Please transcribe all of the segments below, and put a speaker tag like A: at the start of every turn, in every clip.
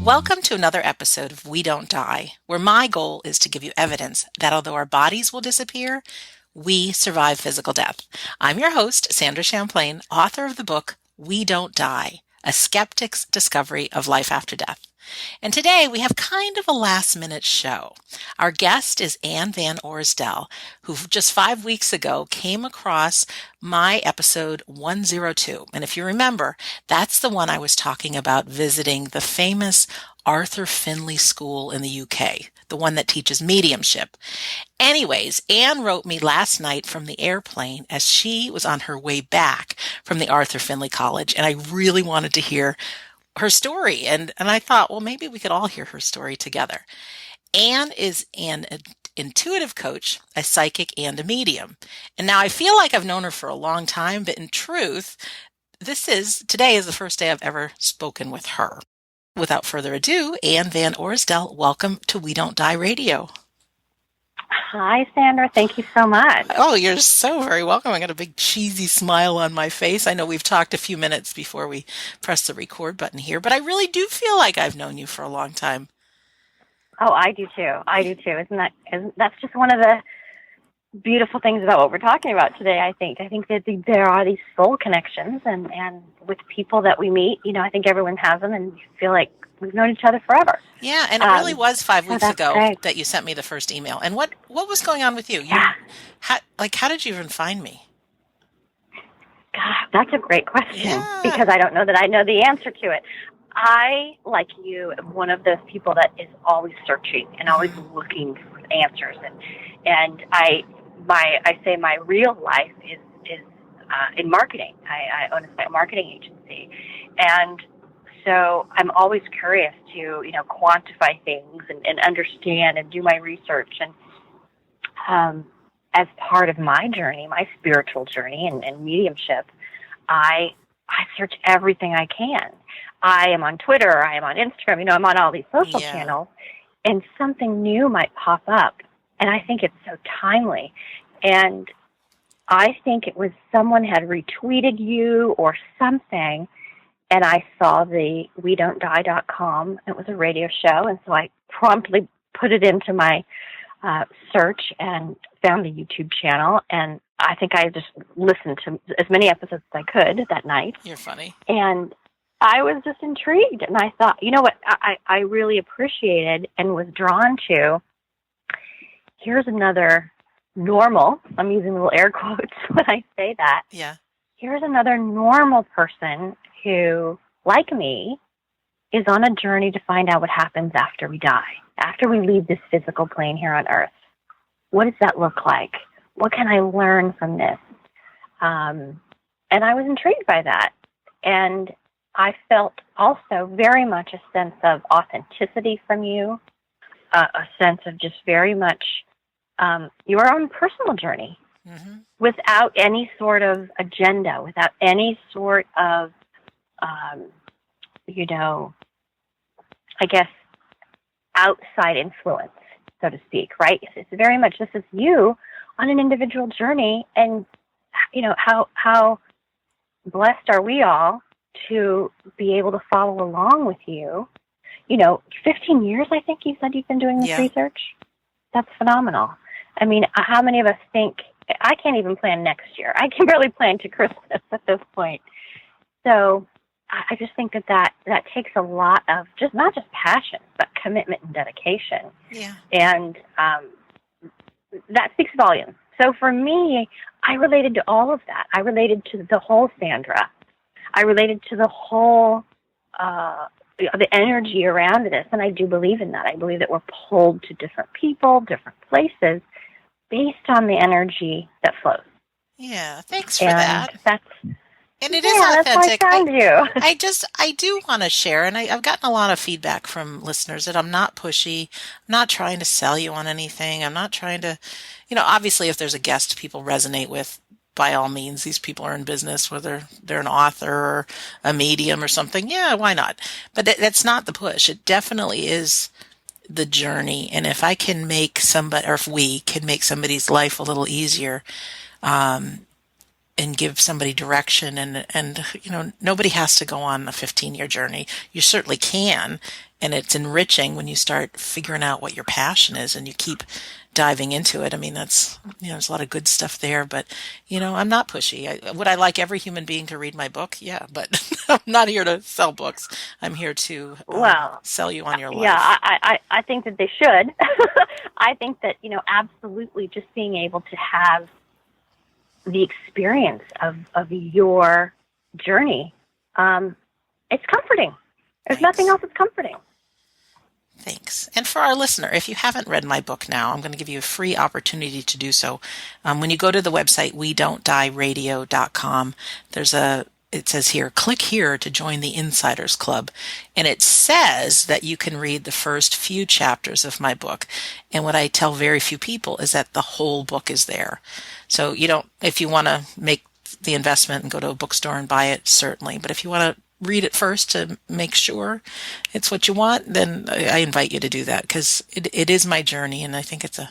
A: Welcome to another episode of We Don't Die, where my goal is to give you evidence that although our bodies will disappear, we survive physical death. I'm your host, Sandra Champlain, author of the book We Don't Die, A Skeptic's Discovery of Life After Death. And today we have kind of a last-minute show. Our guest is Anne Van Orsdel, who just 5 weeks ago came across my episode 102. And if you remember, that's the one I was talking about visiting the famous Arthur Findlay School in the UK, the one that teaches mediumship. Anyways, Anne wrote me last night from the airplane as she was on her way back from the Arthur Findlay College, and I really wanted to hear her story. And I thought, well, maybe we could all hear her story together. Anne is an intuitive coach, a psychic, and a medium. And now I feel like I've known her for a long time, but in truth, today is the first day I've ever spoken with her. Without further ado, Anne Van Orsdel, welcome to We Don't Die Radio.
B: Hi, Sandra. Thank you so much.
A: Oh, you're so very welcome. I got a big cheesy smile on my face. I know we've talked a few minutes before we press the record button here, but I really do feel like I've known you for a long time.
B: Oh, I do too. That's just one of the beautiful things about what we're talking about today, I think. I think that there are these soul connections and with people that we meet, I think everyone has them and we feel like we've known each other forever.
A: Yeah, and it really was 5 weeks ago
B: great.
A: that you sent me the first email. And what was going on with you? How did you even find me?
B: God, that's a great question
A: because
B: I don't know that I know the answer to it. I, like you, am one of those people that is always searching and always looking for answers. And I say my real life is in marketing. I own a marketing agency, and so I'm always curious to quantify things and understand and do my research. And as part of my journey, my spiritual journey and mediumship, I search everything I can. I am on Twitter. I am on Instagram. I'm on all these social channels, and something new might pop up. And I think it's so timely. And I think it was someone had retweeted you or something, and I saw the WeDon'tDie.com. It was a radio show, and so I promptly put it into my search and found the YouTube channel. And I think I just listened to as many episodes as I could that night.
A: You're funny.
B: And I was just intrigued, and I thought, what I really appreciated and was drawn to. Here's another normal, I'm using little air quotes when I say that.
A: Yeah.
B: Here's another normal person who, like me, is on a journey to find out what happens after we die, after we leave this physical plane here on Earth. What does that look like? What can I learn from this? And I was intrigued by that. And I felt also very much a sense of authenticity from you, a sense of just very much your own personal journey, without any sort of agenda, without any sort of, I guess, outside influence, so to speak, right? It's very much, this is you on an individual journey, and, how blessed are we all to be able to follow along with you. 15 years, I think you said you've been doing this research. That's phenomenal. I mean, how many of us think, I can't even plan next year. I can barely plan to Christmas at this point. So I just think that takes a lot of not just passion, but commitment and dedication.
A: Yeah.
B: And that speaks volumes. So for me, I related to all of that. I related to the whole Sandra. I related to the whole the energy around this, and I do believe in that. I believe that we're pulled to different people, different places, based on the energy that flows.
A: Yeah, thanks for that. And it is
B: authentic. That's why I found you.
A: I do want to share, and I've gotten a lot of feedback from listeners that I'm not pushy, I'm not trying to sell you on anything. I'm not trying to, obviously if there's a guest people resonate with, by all means, these people are in business, whether they're an author or a medium or something. Yeah, why not? But that's not the push. It definitely is the journey. And if I can make somebody, or if we can make somebody's life a little easier, and give somebody direction, and nobody has to go on a 15-year journey. You certainly can, and it's enriching when you start figuring out what your passion is and you keep diving into it. I mean, that's, there's a lot of good stuff there, but I'm not pushy. Would I like every human being to read my book? Yeah, but I'm not here to sell books. I'm here to
B: Well,
A: sell you on your life.
B: yeah, I think that they should. I think that, absolutely just being able to have the experience of your journey, it's comforting. There's
A: Thanks.
B: nothing else that's comforting.
A: Thanks. And for our listener, if you haven't read my book now, I'm going to give you a free opportunity to do so. When you go to the website, wedon'tdieradio.com, it says here, click here to join the Insiders Club. And it says that you can read the first few chapters of my book. And what I tell very few people is that the whole book is there. So if you want to make the investment and go to a bookstore and buy it, certainly. But if you want to read it first to make sure it's what you want, then I invite you to do that, because it is my journey, and I think it's a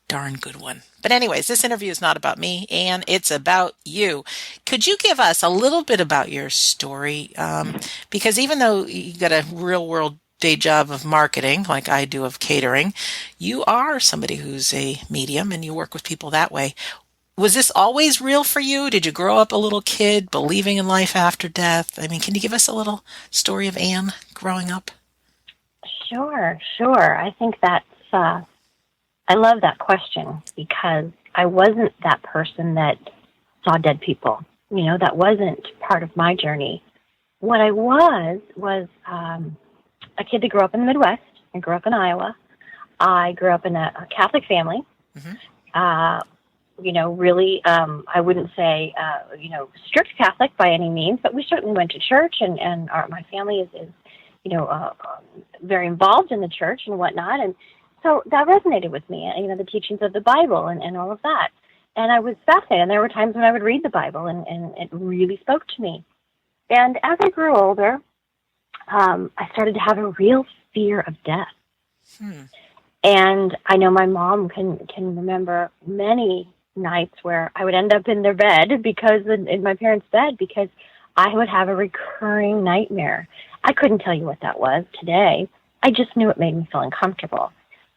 A: darn good one. But anyways, this interview is not about me, and it's about you. Could you give us a little bit about your story? Because even though you got a real world day job of marketing, like I do of catering, you are somebody who's a medium and you work with people that way. Was this always real for you? Did you grow up a little kid believing in life after death? I mean, can you give us a little story of Anne growing up?
B: Sure. I think that's, I love that question, because I wasn't that person that saw dead people. That wasn't part of my journey. What I was a kid that grew up in the Midwest. I grew up in Iowa. I grew up in a Catholic family. Mm-hmm. Really, I wouldn't say, strict Catholic by any means, but we certainly went to church, and my family is very involved in the church and whatnot. And so that resonated with me, the teachings of the Bible and all of that. And I was fascinated. And there were times when I would read the Bible, and it really spoke to me. And as I grew older, I started to have a real fear of death. And I know my mom can remember many nights where I would end up in their bed, in my parents' bed, because I would have a recurring nightmare. I couldn't tell you what that was today. I just knew it made me feel uncomfortable.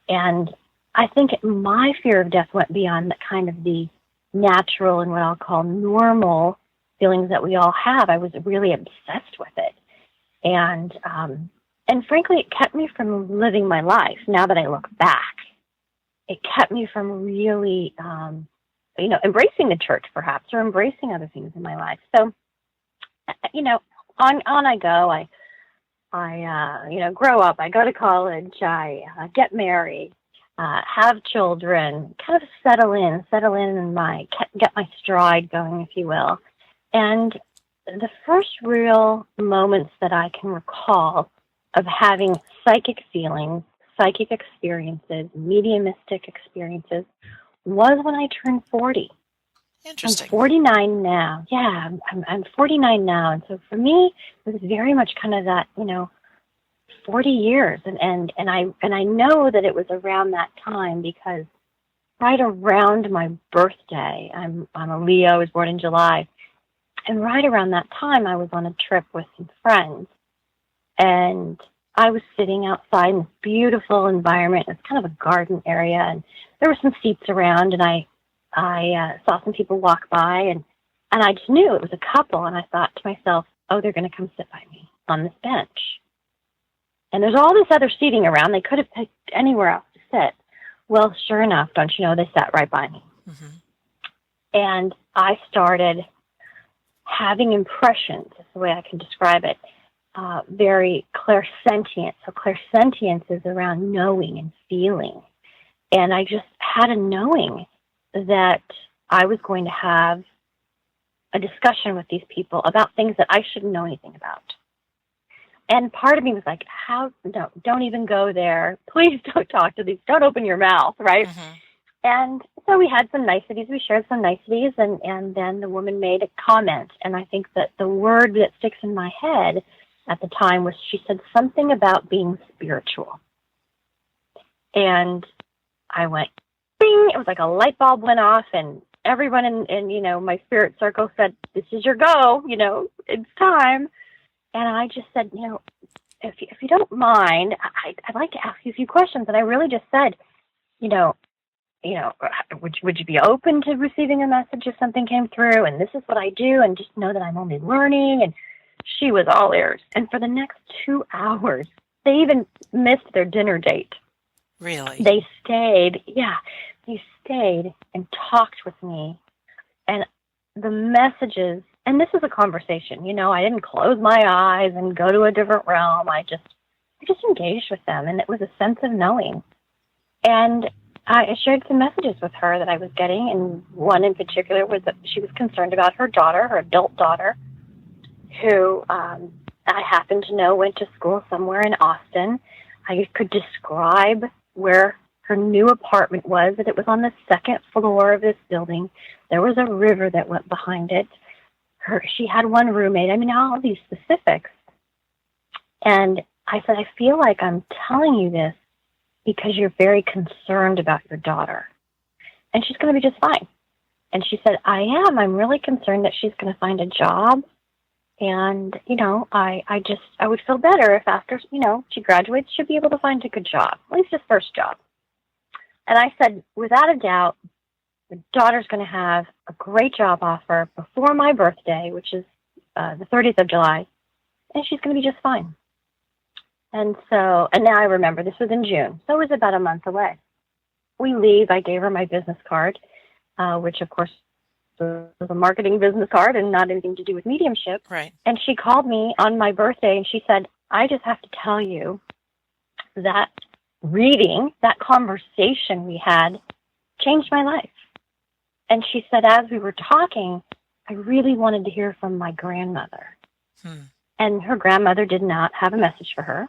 B: And I think my fear of death went beyond kind of the natural and what I'll call normal feelings that we all have. I was really obsessed with it. And frankly, it kept me from living my life. Now that I look back, it kept me from really, embracing the church perhaps, or embracing other things in my life. So, on I go. I grow up. I go to college. I get married, have children, kind of settle in and get my stride going, if you will. And the first real moments that I can recall of having psychic feelings, psychic experiences, mediumistic experiences, was when I turned 40.
A: Interesting.
B: I'm 49 now. Yeah, I'm 49 now. And so for me, it was very much kind of that, 40 years. And I know that it was around that time because right around my birthday, I'm a Leo, I was born in July. And right around that time, I was on a trip with some friends. And I was sitting outside in this beautiful environment. It's kind of a garden area. And there were some seats around. And I saw some people walk by. And I just knew it was a couple. And I thought to myself, oh, they're going to come sit by me on this bench. And there's all this other seating around. They could have picked anywhere else to sit. Well, sure enough, don't you know, they sat right by me. Mm-hmm. And I started having impressions, is the way I can describe it, very clairsentient. So clairsentience is around knowing and feeling. And I just had a knowing that I was going to have a discussion with these people about things that I shouldn't know anything about. And part of me was like, no, don't even go there. Please don't talk to these. Don't open your mouth, right? Mm-hmm. And so we had some niceties. We shared some niceties, and then the woman made a comment. And I think that the word that sticks in my head at the time was, she said something about being spiritual. And I went, bing! It was like a light bulb went off, and everyone in my spirit circle said, "This is your go. It's time." And I just said, if you don't mind, I'd like to ask you a few questions. And I really just said, would you be open to receiving a message if something came through? And this is what I do, and just know that I'm only learning. And she was all ears. And for the next 2 hours, they even missed their dinner date.
A: Really?
B: They stayed and talked with me. And the messages, and this is a conversation, I didn't close my eyes and go to a different realm. I just engaged with them, and it was a sense of knowing. And I shared some messages with her that I was getting, and one in particular was that she was concerned about her daughter, her adult daughter, who I happened to know went to school somewhere in Austin. I could describe where her new apartment was, that it was on the second floor of this building. There was a river that went behind it. She had one roommate. I mean, all these specifics. And I said, I feel like I'm telling you this because you're very concerned about your daughter. And she's going to be just fine. And she said, I am. I'm really concerned that she's going to find a job. And, I would feel better if after, she graduates, she'll be able to find a good job, at least his first job. And I said, without a doubt, the daughter's going to have a great job offer before my birthday, which is the 30th of July, and she's going to be just fine. And now I remember this was in June, so it was about a month away. We leave. I gave her my business card, which, of course, was a marketing business card and not anything to do with mediumship.
A: Right.
B: And she called me on my birthday, and she said, I just have to tell you that reading, that conversation we had, changed my life. And she said, as we were talking, I really wanted to hear from my grandmother. And her grandmother did not have a message for her.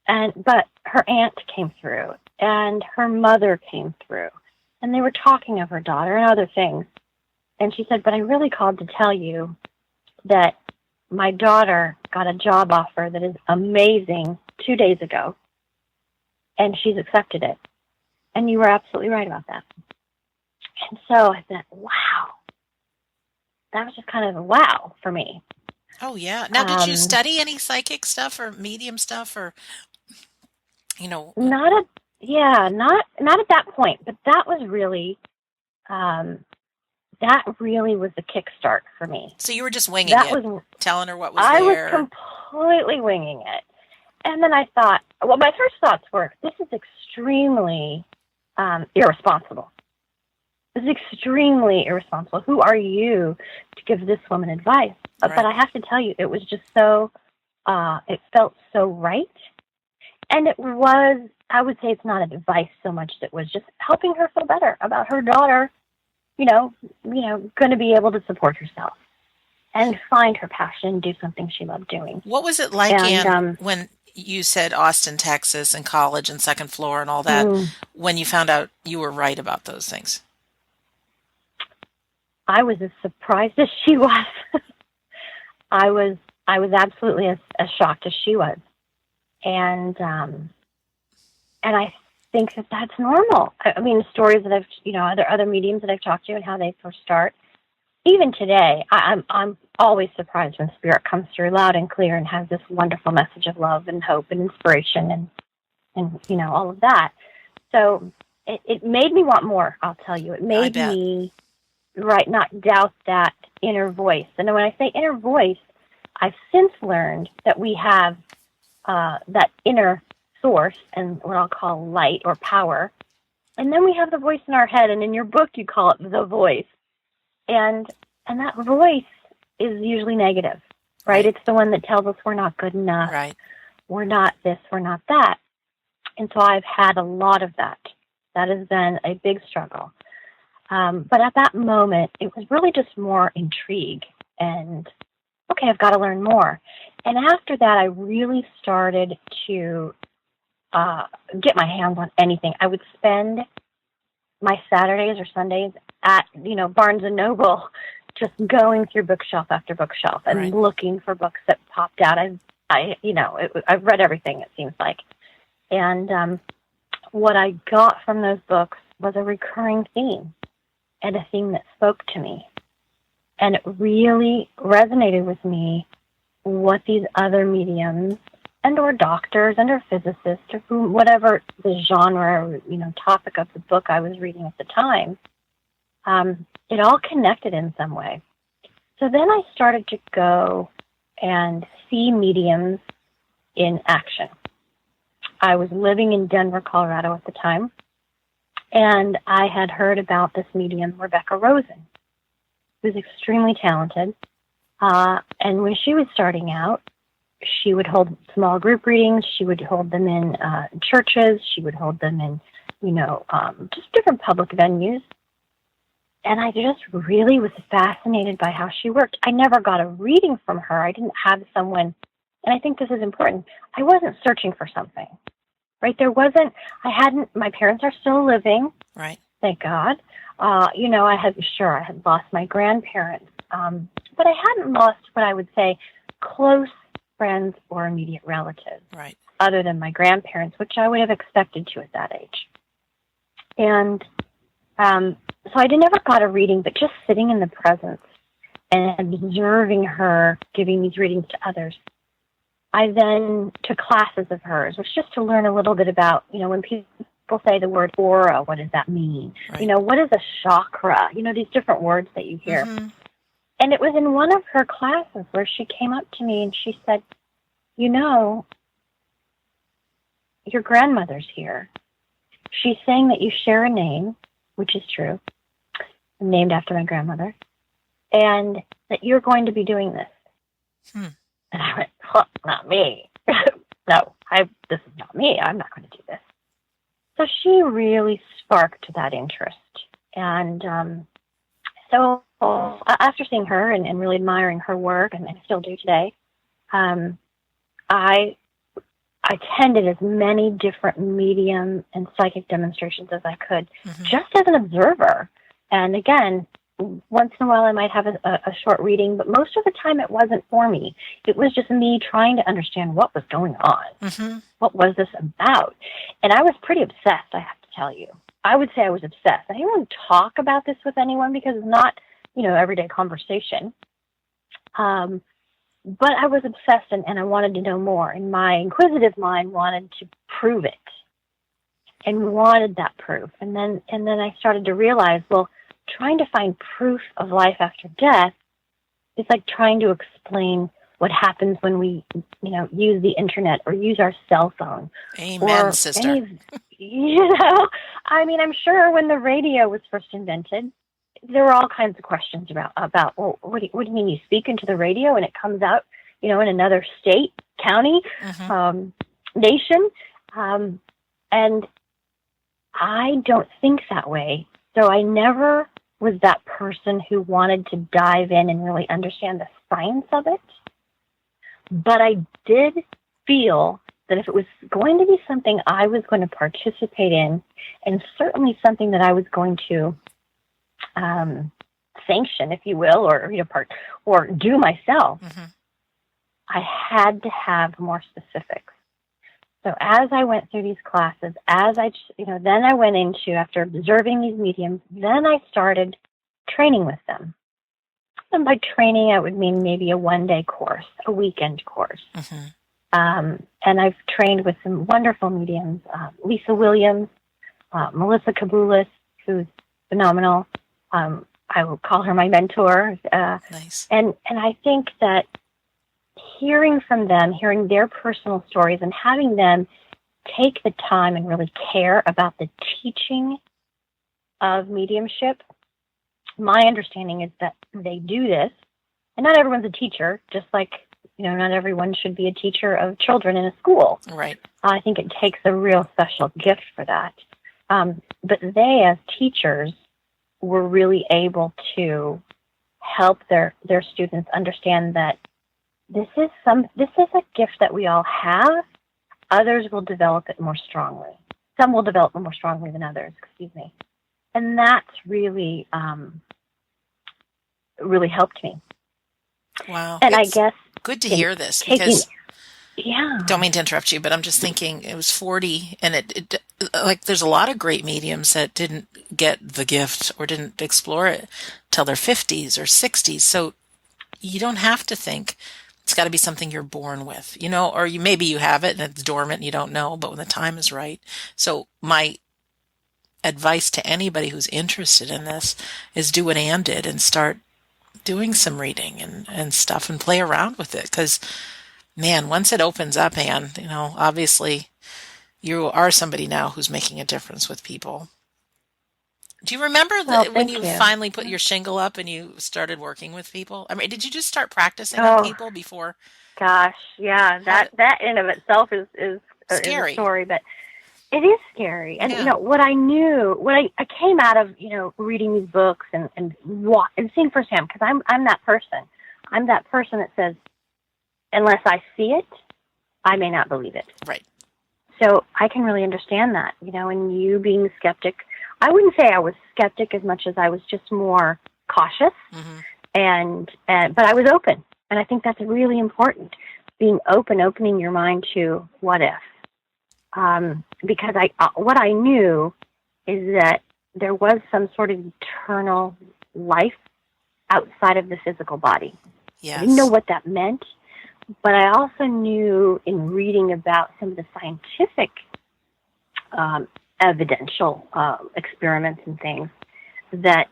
B: But her aunt came through, and her mother came through, and they were talking of her daughter and other things. And she said, but I really called to tell you that my daughter got a job offer that is amazing 2 days ago, and she's accepted it. And you were absolutely right about that. And so I said, wow. That was just kind of a wow for me.
A: Oh, yeah. Now, did you study any psychic stuff or medium stuff or,
B: Not at that point, but that was really, was the kickstart for me.
A: So you were just winging it, telling her what was there.
B: I was completely winging it. And then I thought, my first thoughts were, this is extremely irresponsible. This is extremely irresponsible. Who are you to give this woman advice?
A: Right.
B: But I have to tell you, it was just so, it felt so right. And it was, I would say it's not advice so much, that was just helping her feel better about her daughter, going to be able to support herself and find her passion, do something she loved doing.
A: What was it like, Anne, when you said Austin, Texas, and college and second floor and all that, when you found out you were right about those things?
B: I was as surprised as she was. I was absolutely as shocked as she was. And I think that that's normal. I mean, the stories that I've, other mediums that I've talked to and how they first start. Even today, I'm always surprised when spirit comes through loud and clear and has this wonderful message of love and hope and inspiration and all of that. So it made me want more, I'll tell you. It made me, not doubt that inner voice. And when I say inner voice, I've since learned that we have that inner source and what I'll call light or power. And then we have the voice in our head, and in your book you call it the voice. And that voice is usually negative, right? It's the one that tells us we're not good enough.
A: Right.
B: We're not this, we're not that. And so I've had a lot of that. That has been a big struggle. But at that moment, it was really just more intrigue and, okay, I've got to learn more. And after that, I really started to get my hands on anything. I would spend my Saturdays or Sundays at, Barnes & Noble, just going through bookshelf after bookshelf and looking for books that popped out. I've read everything, it seems like. And what I got from those books was a recurring theme. and a theme that spoke to me. And it really resonated with me what these other mediums and or doctors and or physicists or whatever the genre or, topic of the book I was reading at the time, it all connected in some way. So then I started to go and see mediums in action. I was living in Denver, Colorado at the time, and I had heard about this medium, Rebecca Rosen, who's extremely talented. And when she was starting out, she would hold small group readings. She would hold them in churches. She would hold them in, just different public venues. And I just really was fascinated by how she worked. I never got a reading from her. I didn't have someone, and I think this is important. I wasn't searching for something, right? My parents are still living.
A: Right.
B: Thank God. I had lost my grandparents, but I hadn't lost what I would say close friends or immediate relatives,
A: right,
B: other than my grandparents, which I would have expected to at that age. And so I never got a reading, but just sitting in the presence and observing her giving these readings to others. I then took classes of hers, which just to learn a little bit about, when people say the word aura, what does that mean?
A: Right.
B: What is a chakra? These different words that you hear.
A: Mm-hmm.
B: And it was in one of her classes where she came up to me and she said, your grandmother's here. She's saying that you share a name, which is true. I'm named after my grandmother. And that you're going to be doing this. And I went, not me. No, this is not me. I'm not going to do this. So she really sparked that interest. And so after seeing her and really admiring her work, and I still do today, I attended as many different medium and psychic demonstrations as I could, just as an observer. And again, once in a while I might have a short reading, but most of the time it wasn't for me. It was just me trying to understand what was going on. What was this about? And I was pretty obsessed, I have to tell you. I would say I was obsessed. I didn't want to talk about this with anyone because it's not, everyday conversation. But I was obsessed and I wanted to know more. And my inquisitive mind wanted to prove it and wanted that proof. And then I started to realize, well, trying to find proof of life after death is like trying to explain what happens when we, use the internet or use our cell phone.
A: Amen, sister.
B: I'm sure when the radio was first invented, there were all kinds of questions about well, what do you mean you speak into the radio and it comes out, in another state, county, nation? And I don't think that way. So I never was that person who wanted to dive in and really understand the science of it. But I did feel that if it was going to be something I was going to participate in, and certainly something that I was going to sanction, if you will, or do myself, I had to have more specifics. So as I went through these classes, then I went into, after observing these mediums, then I started training with them. And by training, I would mean maybe a one-day course, a weekend course. And I've trained with some wonderful mediums, Lisa Williams, Melissa Kabulis, who's phenomenal. I will call her my mentor.
A: Nice.
B: And I think that hearing from them, hearing their personal stories, and having them take the time and really care about the teaching of mediumship, my understanding is that they do this, and not everyone's a teacher, just like, not everyone should be a teacher of children in a school.
A: Right.
B: I think it takes a real special gift for that. But they, as teachers, were really able to help their students understand that this is a gift that we all have. Others will develop it more strongly. Some will develop it more strongly than others, And that's really, really helped me.
A: Wow.
B: And
A: it's
B: I guess
A: good to hear this because
B: yeah.
A: Don't mean to interrupt you, but I'm just thinking it was 40 and like there's a lot of great mediums that didn't get the gift or didn't explore it till their 50s or 60s. So you don't have to think it's got to be something you're born with, or maybe you have it and it's dormant and you don't know, but when the time is right. So my advice to anybody who's interested in this is do what Anne did and start doing some reading and stuff and play around with it. Because, man, once it opens up, Anne, obviously you are somebody now who's making a difference with people. Do you remember
B: Well,
A: when
B: thank
A: you
B: you.
A: finally put your shingle up and you started working with people? I mean, did you just start practicing on
B: Oh
A: people before?
B: gosh, yeah,
A: How
B: that
A: did,
B: that in of itself is a
A: scary.
B: story, but it is scary. And
A: Yeah.
B: what I knew, I came out of reading these books and seeing firsthand, because I'm that person. I'm that person that says, unless I see it, I may not believe it.
A: Right.
B: So I can really understand that, and you being a skeptic. I wouldn't say I was skeptic as much as I was just more cautious,
A: Mm-hmm.
B: but I was open, and I think that's really important. Being open, opening your mind to what if, because what I knew is that there was some sort of eternal life outside of the physical body. I didn't know
A: Yes.
B: what that meant, but I also knew in reading about some of the scientific evidential experiments and things that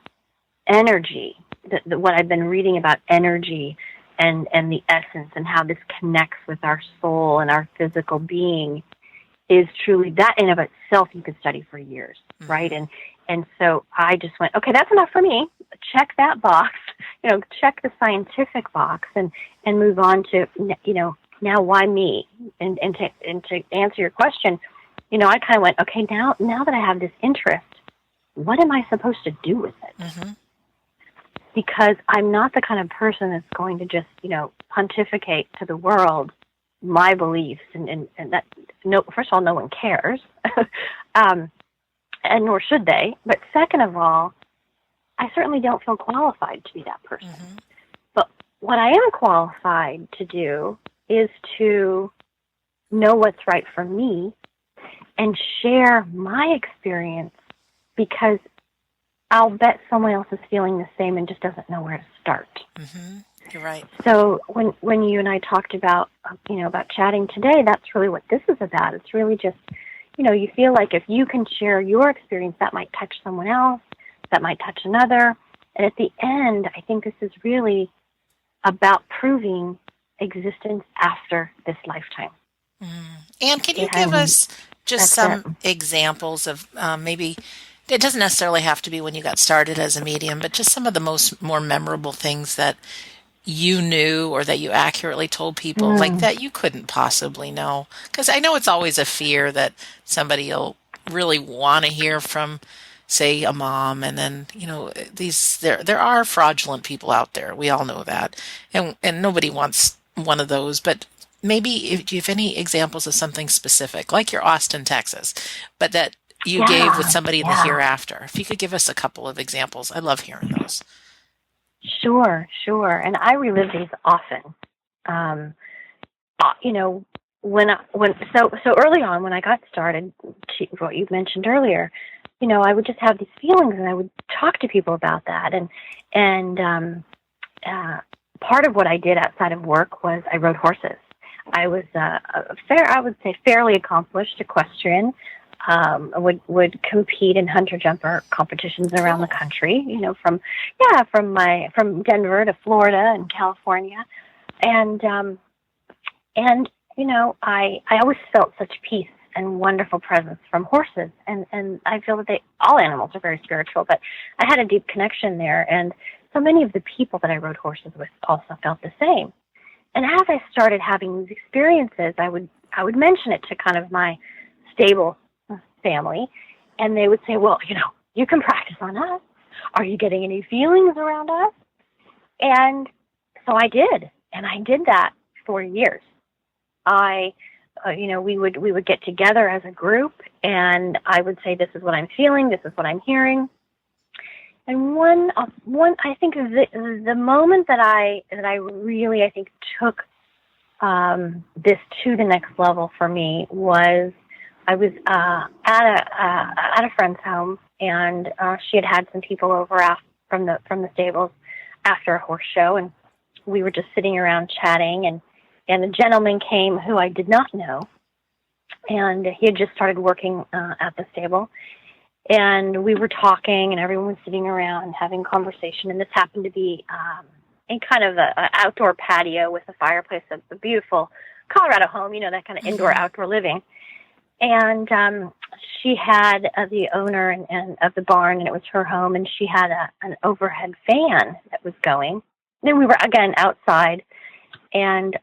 B: energy, what I've been reading about energy and the essence and how this connects with our soul and our physical being is truly, that in of itself you could study for years, right?
A: Mm-hmm.
B: And so I just went, okay, that's enough for me. Check that box, check the scientific box, and move on to now why me? And to answer your question, I kind of went, okay, now that I have this interest, what am I supposed to do with it?
A: Mm-hmm.
B: Because I'm not the kind of person that's going to just pontificate to the world my beliefs, and that, no, first of all, no one cares, and nor should they. But second of all, I certainly don't feel qualified to be that person.
A: Mm-hmm.
B: But what I am qualified to do is to know what's right for me and share my experience, because I'll bet someone else is feeling the same and just doesn't know where to start.
A: Mm-hmm. You're right.
B: So when you and I talked about about chatting today, that's really what this is about. It's really just you feel like if you can share your experience, that might touch someone else, that might touch another, and at the end, I think this is really about proving existence after this lifetime.
A: Mm. And can you give
B: And
A: us just
B: that's it.
A: some examples of maybe it doesn't necessarily have to be when you got started as a medium, but just some of the more memorable things that you knew or that you accurately told people, like
B: Mm.
A: that you couldn't possibly know? Because I know it's always a fear that somebody will really want to hear from, say, a mom, and then there are fraudulent people out there. We all know that, and nobody wants one of those. But maybe if you have any examples of something specific, like your Austin, Texas, but that you gave with
B: Yeah,
A: somebody in the
B: yeah.
A: hereafter. If you could give us a couple of examples, I love hearing those.
B: Sure, sure. And I relive these often. Um, you know, so early on when I got started, what you mentioned earlier, I would just have these feelings, and I would talk to people about that. And part of what I did outside of work was I rode horses. I was I would say, fairly accomplished equestrian. I would compete in hunter jumper competitions around the
A: Cool.
B: country. From Denver to Florida and California, and I always felt such peace and wonderful presence from horses, and I feel that all animals are very spiritual, but I had a deep connection there, and so many of the people that I rode horses with also felt the same. And as I started having these experiences, I would mention it to kind of my stable family, and they would say, "Well, you can practice on us. Are you getting any feelings around us?" And so I did, and I did that for years. We would get together as a group, and I would say, "This is what I'm feeling. This is what I'm hearing." And one, I think the moment that I really, I think, took this to the next level for me was I was at a friend's home, and she had some people over from the stables after a horse show, and we were just sitting around chatting, and a gentleman came who I did not know, and he had just started working at the stable, and we were talking, and everyone was sitting around having conversation, and this happened to be in kind of an outdoor patio with a fireplace, a beautiful Colorado home, that kind of indoor-outdoor living. And she had the owner and of the barn, and it was her home, and she had an overhead fan that was going. Then we were, again, outside, and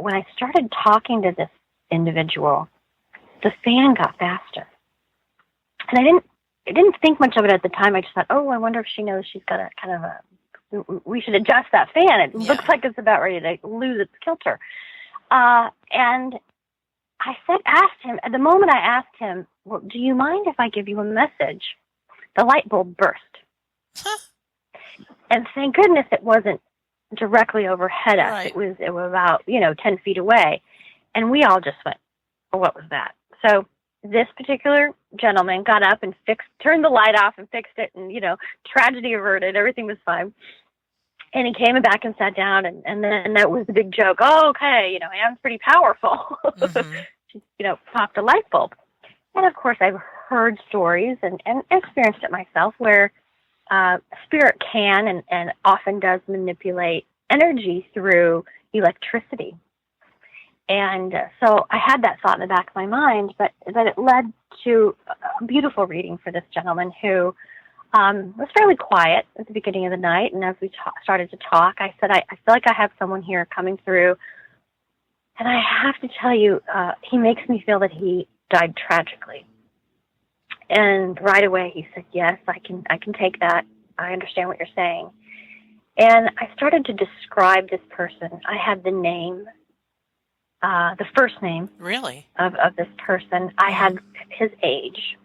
B: when I started talking to this individual, the fan got faster. And I didn't think much of it at the time. I just thought, oh, I wonder if she knows she's got a kind of we should adjust that fan. It looks like it's about ready to lose its kilter. And I asked him, at the moment I asked him, well, do you mind if I give you a message? The light bulb burst.
A: Huh.
B: And thank goodness it wasn't directly overhead us.
A: Right.
B: It was about, 10 feet away. And we all just went, oh, what was that? So this particular gentleman got up and turned the light off and fixed it, and, tragedy averted. Everything was fine. And he came back and sat down, and then that was the big joke. Oh, okay, Anne's pretty powerful.
A: Mm-hmm.
B: She, popped a light bulb. And, of course, I've heard stories and experienced it myself where spirit can and often does manipulate energy through electricity. And so I had that thought in the back of my mind, but it led to a beautiful reading for this gentleman who was fairly quiet at the beginning of the night. And as we started to talk, I said, I feel like I have someone here coming through. And I have to tell you, he makes me feel that he died tragically. And right away he said, yes, I can take that. I understand what you're saying. And I started to describe this person. I had the name, the first name
A: really
B: of this person. I had his age.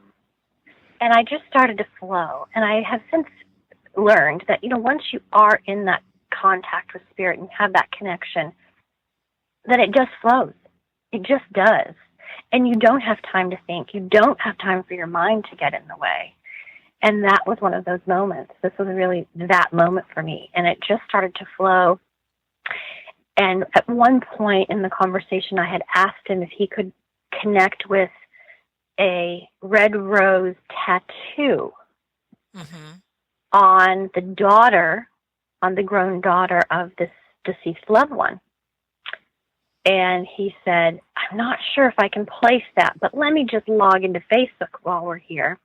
B: And I just started to flow. And I have since learned that, once you are in that contact with spirit and have that connection, that it just flows. It just does. And you don't have time to think. You don't have time for your mind to get in the way. And that was one of those moments. This was really that moment for me. And it just started to flow. And at one point in the conversation, I had asked him if he could connect with a red rose tattoo on the grown daughter of this deceased loved one. And he said, I'm not sure if I can place that, but let me just log into Facebook while we're here.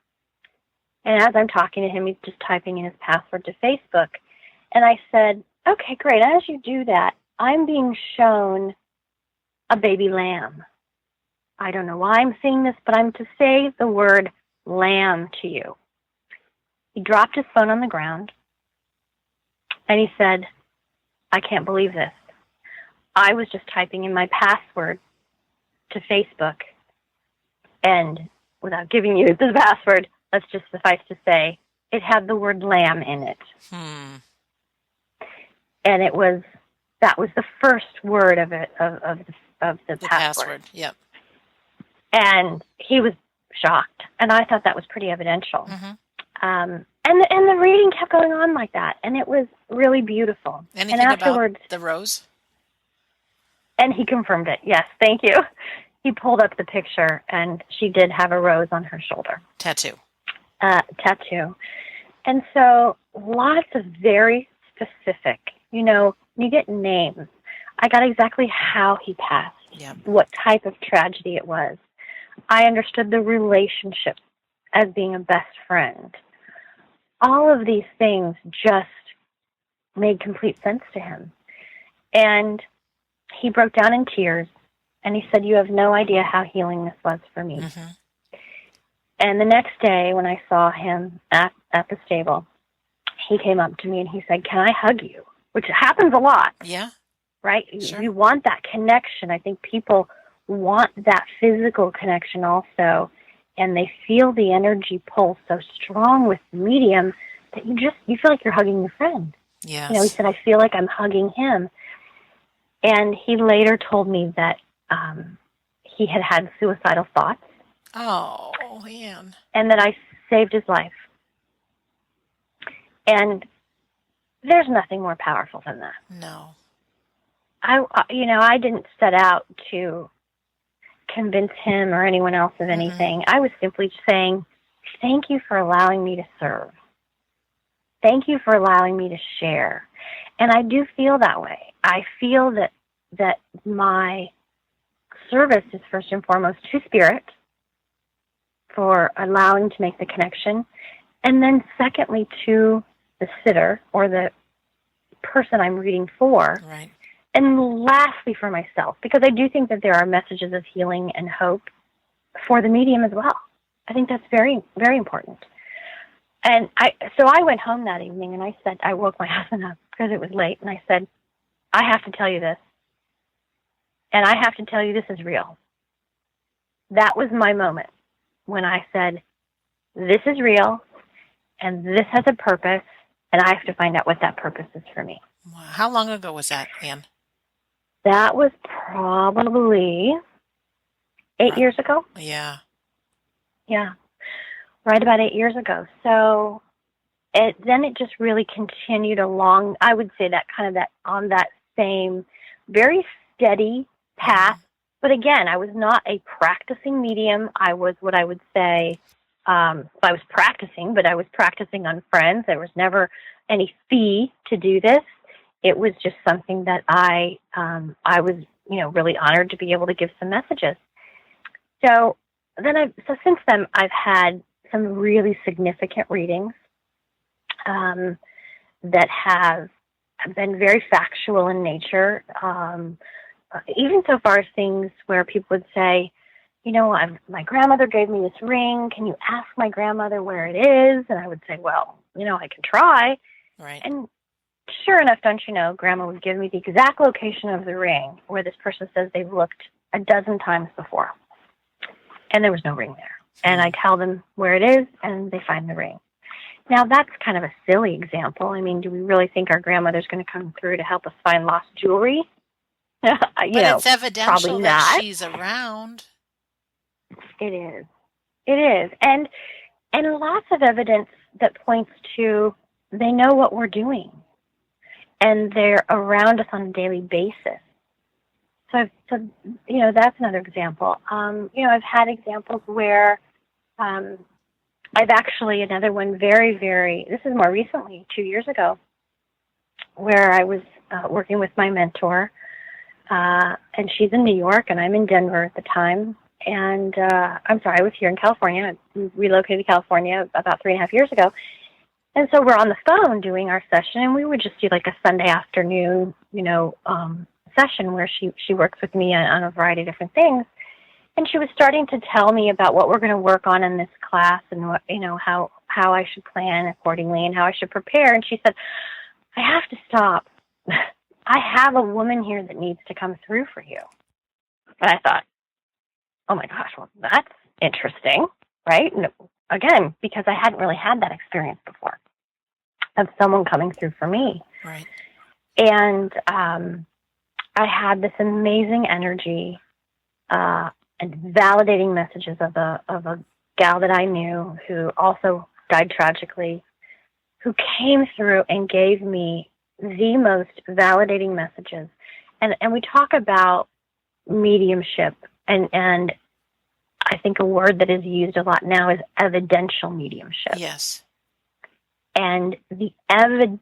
B: And as I'm talking to him, he's just typing in his password to Facebook. And I said, okay, great. As you do that, I'm being shown a baby lamb. I don't know why I'm seeing this, but I'm to say the word lamb to you. He dropped his phone on the ground, and he said, I can't believe this. I was just typing in my password to Facebook, and without giving you the password, let's just suffice to say, it had the word lamb in it. And that was the first word of it, of the password.
A: Yep.
B: And he was shocked, and I thought that was pretty evidential. And the reading kept going on like that, and it was really beautiful.
A: Anything
B: and afterwards,
A: about the rose?
B: And he confirmed it. Yes, thank you. He pulled up the picture, and she did have a rose on her shoulder.
A: Tattoo.
B: And so lots of very specific, you get names. I got exactly how he passed, what type of tragedy it was. I understood the relationship as being a best friend. All of these things just made complete sense to him. And he broke down in tears, and he said, you have no idea how healing this was for me. And the next day when I saw him at the stable, he came up to me and he said, can I hug you? Which happens a lot.
A: Yeah.
B: Right?
A: Sure.
B: You want that connection. I think people want that physical connection also, and they feel the energy pull so strong with the medium that you feel like you're hugging your friend.
A: Yes.
B: He said, I feel like I'm hugging him. And he later told me that he had suicidal thoughts.
A: Oh, Anne.
B: and that I saved his life. And there's nothing more powerful than that.
A: No.
B: I didn't set out to convince him or anyone else of anything. I was simply saying, thank you for allowing me to serve. Thank you for allowing me to share. And I do feel that way. I feel that my service is first and foremost to spirit for allowing to make the connection. And then secondly, to the sitter or the person I'm reading for.
A: Right.
B: And lastly, for myself, because I do think that there are messages of healing and hope for the medium as well. I think that's very, very important. And so I went home that evening and I woke my husband up because it was late, and I said, I have to tell you this. And I have to tell you this is real. That was my moment when I said, this is real, and this has a purpose, and I have to find out what that purpose is for me.
A: Wow. How long ago was that, Anne?
B: That was probably 8 years ago.
A: Yeah.
B: Yeah, right about 8 years ago. So then it just really continued along, I would say that kind of that on that same very steady path. But again, I was not a practicing medium. I was what I would say, I was practicing, but I was practicing on friends. There was never any fee to do this. It was just something that I was, really honored to be able to give some messages. So since then, I've had some really significant readings that have been very factual in nature, even so far as things where people would say, my grandmother gave me this ring. Can you ask my grandmother where it is? And I would say, well, I can try.
A: Right.
B: And sure enough, don't you know, Grandma would give me the exact location of the ring where this person says they've looked a dozen times before. And there was no ring there. And I tell them where it is, and they find the ring. Now, that's kind of a silly example. I mean, do we really think our grandmother's going to come through to help us find lost jewelry?
A: But it's evidential that
B: not.
A: she's around.
B: It is. It is. And lots of evidence that points to they know what we're doing. And they're around us on a daily basis. So that's another example. I've had examples where I've actually, another one very, very, this is more recently, 2 years ago, where I was working with my mentor, and she's in New York, and I'm in Denver at the time. And I was here in California. I relocated to California about 3.5 years ago. And so we're on the phone doing our session, and we would just do like a Sunday afternoon, session where she works with me on a variety of different things. And she was starting to tell me about what we're going to work on in this class and what, how I should plan accordingly and how I should prepare. And she said, I have to stop. I have a woman here that needs to come through for you. And I thought, oh my gosh, well, that's interesting, right? And again, because I hadn't really had that experience before of someone coming through for me.
A: Right.
B: And I had this amazing energy and validating messages of a gal that I knew who also died tragically, who came through and gave me the most validating messages. And we talk about mediumship, and I think a word that is used a lot now is evidential mediumship.
A: Yes.
B: And the evidence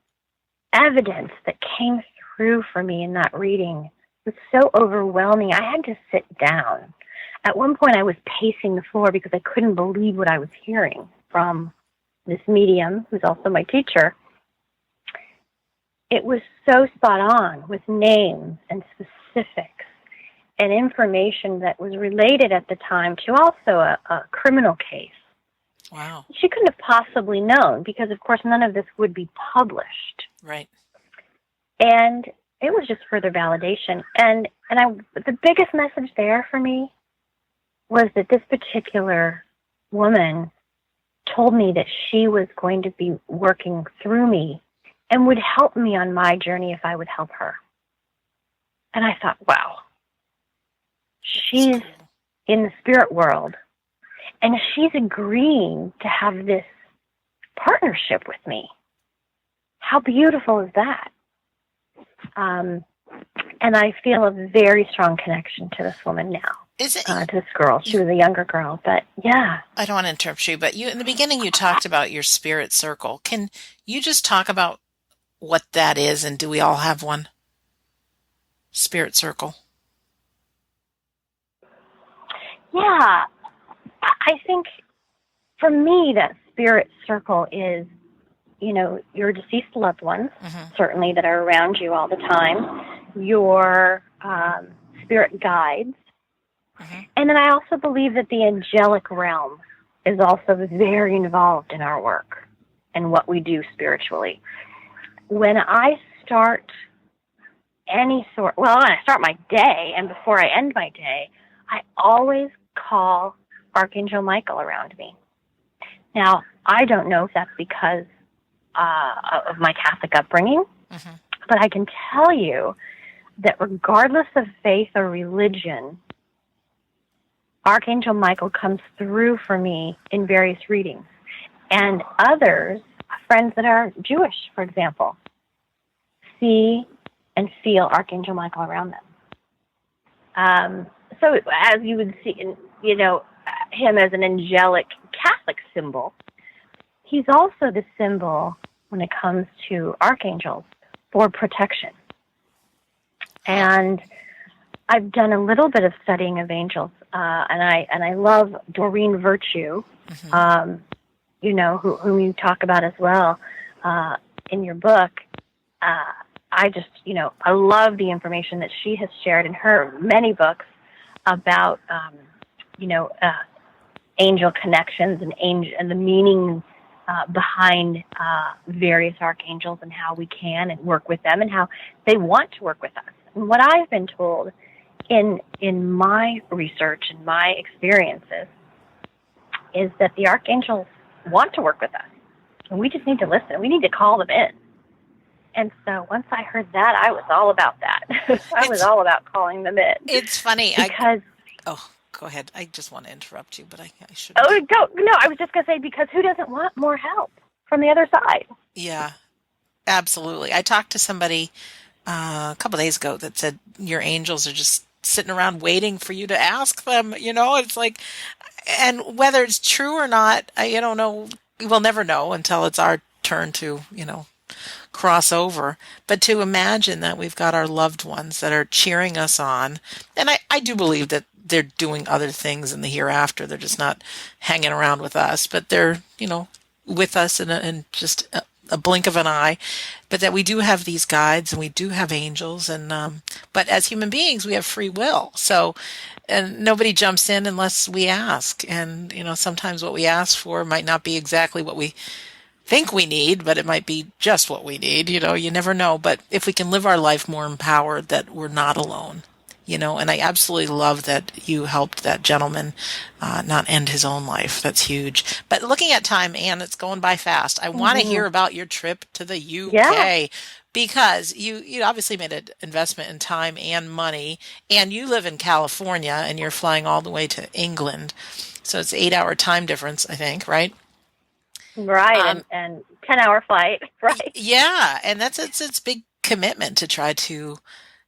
B: that came through for me in that reading was so overwhelming. I had to sit down. At one point, I was pacing the floor because I couldn't believe what I was hearing from this medium, who's also my teacher. It was so spot on with names and specifics and information that was related at the time to also a criminal case.
A: Wow.
B: She couldn't have possibly known because, of course, none of this would be published.
A: Right.
B: And it was just further validation. And the biggest message there for me was that this particular woman told me that she was going to be working through me and would help me on my journey if I would help her. And I thought, wow, she's in the spirit world. And she's agreeing to have this partnership with me. How beautiful is that? And I feel a very strong connection to this woman now.
A: Is it
B: to this girl? She was a younger girl, but yeah.
A: I don't want to interrupt you, but you in the beginning you talked about your spirit circle. Can you just talk about what that is, and do we all have one? Spirit circle.
B: Yeah, I think for me that spirit circle is, your deceased loved ones, certainly that are around you all the time, your spirit guides. And then I also believe that the angelic realm is also very involved in our work and what we do spiritually. When I start when I start my day and before I end my day, I always call Archangel Michael around me. Now, I don't know if that's because of my Catholic upbringing, but I can tell you that regardless of faith or religion, Archangel Michael comes through for me in various readings. And others, friends that are Jewish, for example, see and feel Archangel Michael around them. So as you would see, him as an angelic Catholic symbol, he's also the symbol when it comes to archangels for protection. And I've done a little bit of studying of angels, and I love Doreen Virtue, whom you talk about as well in your book. I just, I love the information that she has shared in her many books about, angel connections and the meaning behind various archangels and how we can and work with them and how they want to work with us. And what I've been told in my research and my experiences is that the archangels want to work with us, and we just need to listen. We need to call them in. And so once I heard that, I was all about that. I was all about calling them in.
A: It's funny
B: because.
A: Go ahead. I just want to interrupt you, but I shouldn't.
B: Oh, no, I was just going to say, because who doesn't want more help from the other side?
A: Yeah, absolutely. I talked to somebody a couple of days ago that said your angels are just sitting around waiting for you to ask them. It's like, and whether it's true or not, I don't know. We'll never know until it's our turn to, cross over. But to imagine that we've got our loved ones that are cheering us on, and I do believe that they're doing other things in the hereafter. They're just not hanging around with us, but they're, with us in just a blink of an eye. But that we do have these guides and we do have angels, and but as human beings, we have free will. So, and nobody jumps in unless we ask. And sometimes what we ask for might not be exactly what we think we need, but it might be just what we need. You never know. But if we can live our life more empowered, that we're not alone. And I absolutely love that you helped that gentleman not end his own life. That's huge. But looking at time, Anne, it's going by fast. I want to hear about your trip to the UK because you obviously made an investment in time and money, and you live in California and you're flying all the way to England. So it's 8-hour time difference, I think, right?
B: Right, and 10-hour flight, right?
A: Yeah, and it's big commitment to try to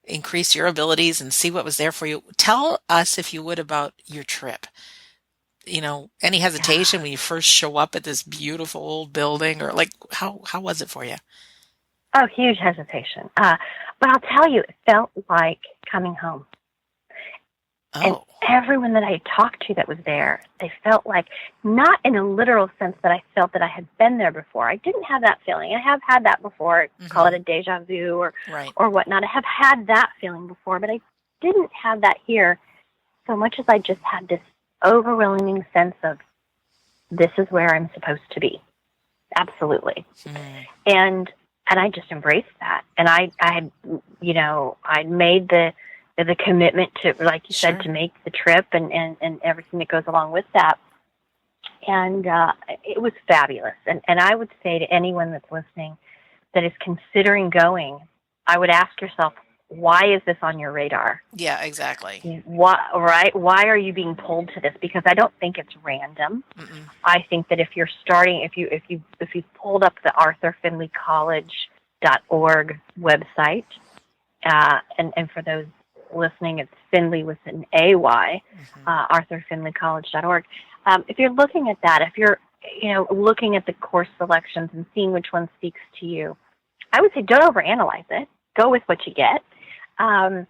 A: increase your abilities and see what was there for you. Tell us, if you would, about your trip. Any hesitation when you first show up at this beautiful old building, or like how was it for you?
B: Oh, huge hesitation. But I'll tell you, it felt like coming home.
A: Oh.
B: And everyone that I talked to that was there, they felt like, not in a literal sense that I felt that I had been there before. I didn't have that feeling. I have had that before. Call it a deja vu or whatnot. I have had that feeling before, but I didn't have that here so much as I just had this overwhelming sense of, this is where I'm supposed to be. Absolutely. And I just embraced that. And I made the commitment to, like you said, to make the trip and everything that goes along with that. And it was fabulous. And I would say to anyone that's listening that is considering going, I would ask yourself, why is this on your radar?
A: Yeah, exactly.
B: Why are you being pulled to this? Because I don't think it's random.
A: Mm-mm.
B: I think that if you're starting, if you pulled up the Arthur Findlay College.org website, and for those listening, it's Findlay with an AY, ArthurFindlayCollege.org. If you're looking at that, if you're looking at the course selections and seeing which one speaks to you, I would say don't overanalyze it. Go with what you get, and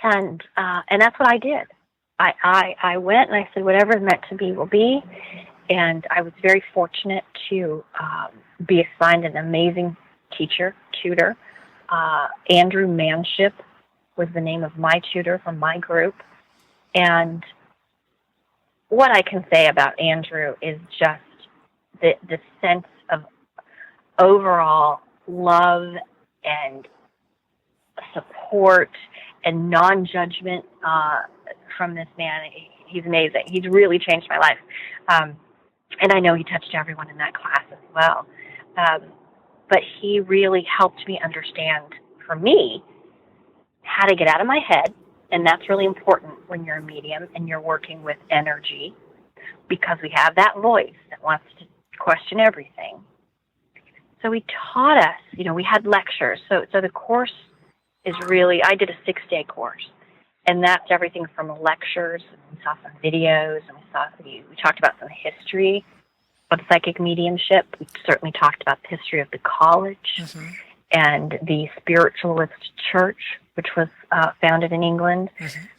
B: that's what I did. I went and I said whatever is meant to be will be, and I was very fortunate to be assigned an amazing tutor. Andrew Manship was the name of my tutor from my group, and what I can say about Andrew is just the sense of overall love and support and non-judgment from this man. He's amazing. He's really changed my life. And I know he touched everyone in that class as well. But he really helped me understand, for me, how to get out of my head. And that's really important when you're a medium and you're working with energy, because we have that voice that wants to question everything. So he taught us, we had lectures. So the course is really, I did a 6-day course. And that's everything from lectures, we saw some videos, and we talked about some history of psychic mediumship. We certainly talked about the history of the college and the Spiritualist church, which was founded in England.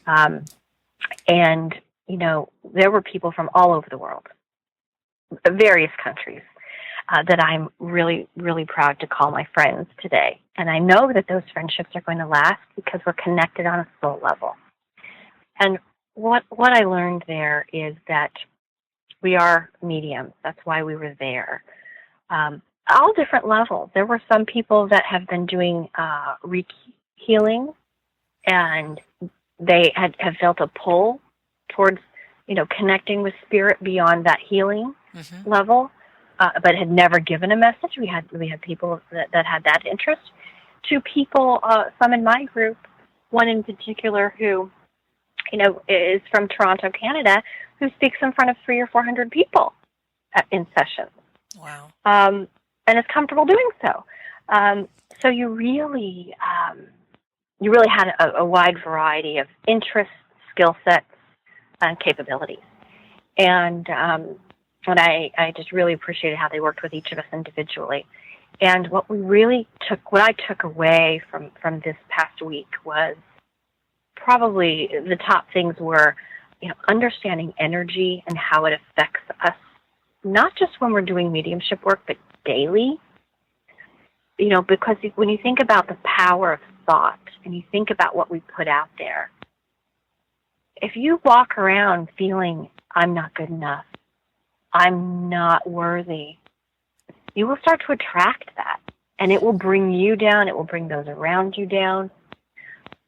B: And, there were people from all over the world, various countries, that I'm really, really proud to call my friends today. And I know that those friendships are going to last because we're connected on a soul level. And what I learned there is that we are mediums. That's why we were there. All different levels. There were some people that have been doing Reiki healing, and they have felt a pull towards, connecting with spirit beyond that healing level, but had never given a message. We had people that had that interest. To people, some in my group, one in particular who, is from Toronto, Canada, who speaks in front of 300 or 400 people in sessions.
A: Wow.
B: And is comfortable doing so. So you really had a wide variety of interests, skill sets, and capabilities. And I just really appreciated how they worked with each of us individually. And what I took away from this past week was probably the top things were, understanding energy and how it affects us, not just when we're doing mediumship work, but daily. Because when you think about the power of thought and you think about what we put out there, if you walk around feeling, I'm not good enough, I'm not worthy, you will start to attract that. And it will bring you down. It will bring those around you down.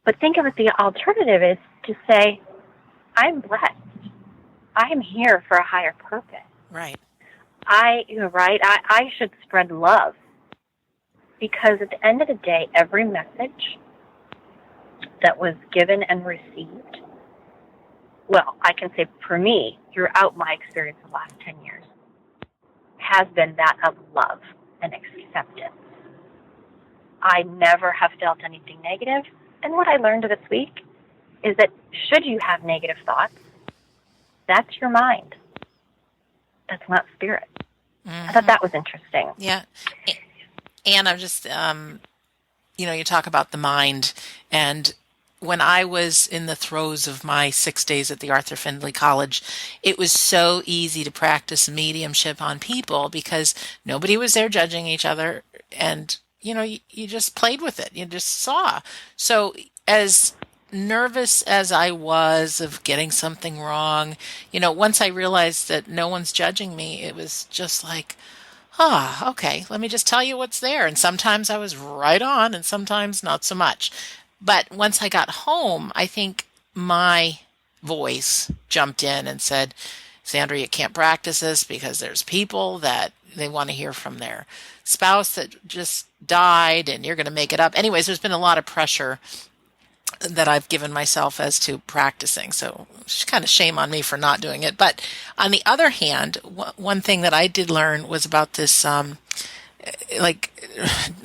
B: But think of it, the alternative is to say, I'm blessed. I am here for a higher purpose.
A: Right.
B: I should spread love. Because at the end of the day, every message that was given and received, well, I can say for me, throughout my experience the last 10 years, has been that of love and acceptance. I never have felt anything negative. And what I learned this week is that should you have negative thoughts, that's your mind. That's not spirit. I thought that was interesting.
A: Yeah. And I'm just, you talk about the mind. And when I was in the throes of my 6 days at the Arthur Findlay College, it was so easy to practice mediumship on people because nobody was there judging each other. And, you just played with it. You just saw. So as nervous as I was of getting something wrong, once I realized that no one's judging me, it was just like, okay, let me just tell you what's there. And sometimes I was right on and sometimes not so much. But once I got home, I think my voice jumped in and said, Sandra, you can't practice this because there's people that they want to hear from their spouse that just died and you're going to make it up. Anyways, there's been a lot of pressure that I've given myself as to practicing. So it's kind of shame on me for not doing it. But on the other hand, one thing that I did learn was about this, like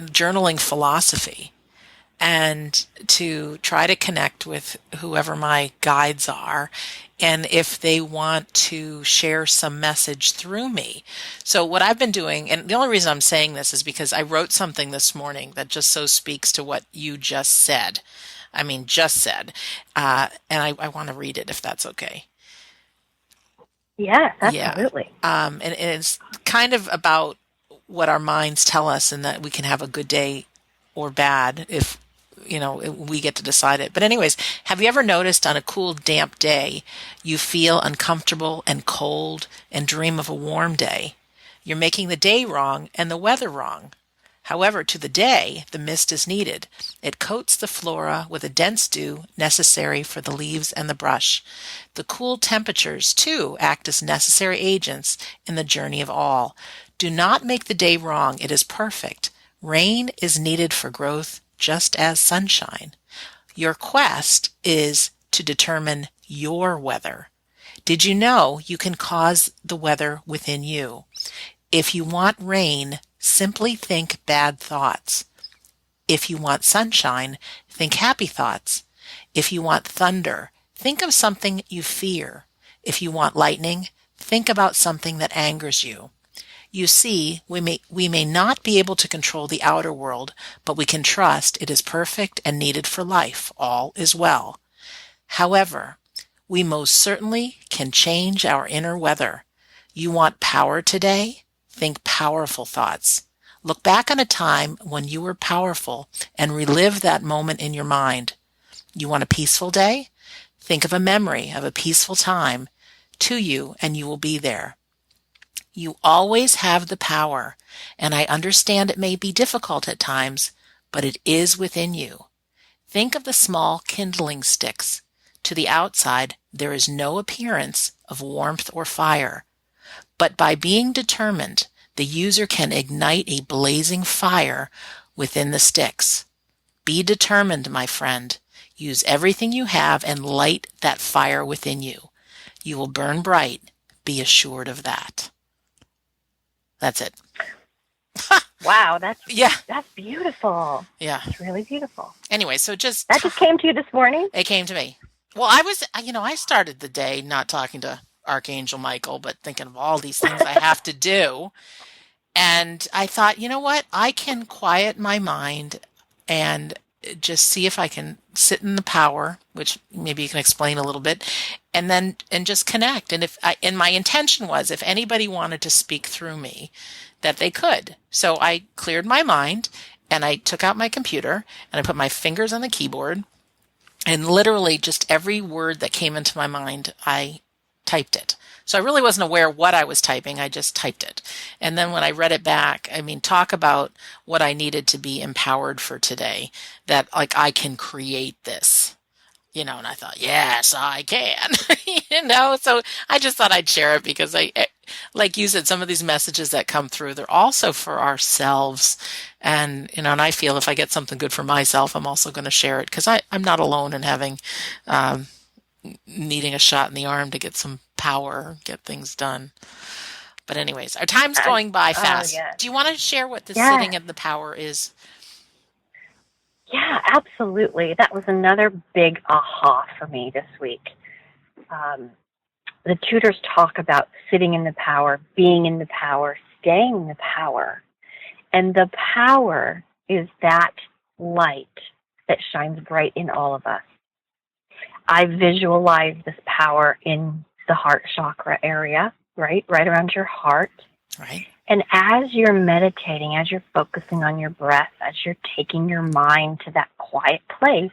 A: journaling philosophy, and to try to connect with whoever my guides are, and if they want to share some message through me. So what I've been doing, and the only reason I'm saying this is because I wrote something this morning that just so speaks to what you just said. I mean, just said. And I want to read it if that's okay.
B: Yes, absolutely.
A: Yeah. And it's kind of about what our minds tell us, and that we can have a good day or bad if, we get to decide it. But anyways, have you ever noticed on a cool, damp day, you feel uncomfortable and cold and dream of a warm day? You're making the day wrong and the weather wrong. However, to the day, the mist is needed. It coats the flora with a dense dew necessary for the leaves and the brush. The cool temperatures, too, act as necessary agents in the journey of all. Do not make the day wrong. It is perfect. Rain is needed for growth, just as sunshine. Your quest is to determine your weather. Did you know you can cause the weather within you? If you want rain, simply think bad thoughts. If you want sunshine, think happy thoughts. If you want thunder, think of something you fear. If you want lightning, think about something that angers you. You see, we may not be able to control the outer world, but we can trust it is perfect and needed for life. All is well. However, we most certainly can change our inner weather. You want power today? Think powerful thoughts. Look back on a time when you were powerful and relive that moment in your mind. You want a peaceful day? Think of a memory of a peaceful time to you, and you will be there. You always have the power, and I understand it may be difficult at times, but it is within you. Think of the small kindling sticks. To the outside, there is no appearance of warmth or fire, but by being determined, the user can ignite a blazing fire within the sticks. Be determined, my friend. Use everything you have and light that fire within you. You will burn bright. Be assured of that. That's it.
B: Wow, that's
A: that's
B: beautiful.
A: Yeah.
B: It's really beautiful.
A: Anyway, so
B: that just came to you this morning?
A: It came to me. Well, I started the day not talking to Archangel Michael, but thinking of all these things I have to do. And I thought, you know what? I can quiet my mind and just see if I can sit in the power, which maybe you can explain a little bit, and just connect. And my intention was, if anybody wanted to speak through me, that they could. So I cleared my mind and I took out my computer and I put my fingers on the keyboard, and literally just every word that came into my mind, I typed it. So I really wasn't aware what I was typing. I just typed it. And then when I read it back, talk about what I needed to be empowered for today, that I can create this, and I thought, yes, I can, so I just thought I'd share it because like you said, some of these messages that come through, they're also for ourselves. And, and I feel if I get something good for myself, I'm also going to share it because I'm not alone in having, needing a shot in the arm to get some power, get things done. But anyways, our time's going by fast. Yes. Do you want to share what the sitting in the power is?
B: Yeah, absolutely. That was another big aha for me this week. The tutors talk about sitting in the power, being in the power, staying in the power. And the power is that light that shines bright in all of us. I visualize this power in the heart chakra area, right around your heart.
A: Right.
B: And as you're meditating, as you're focusing on your breath, as you're taking your mind to that quiet place,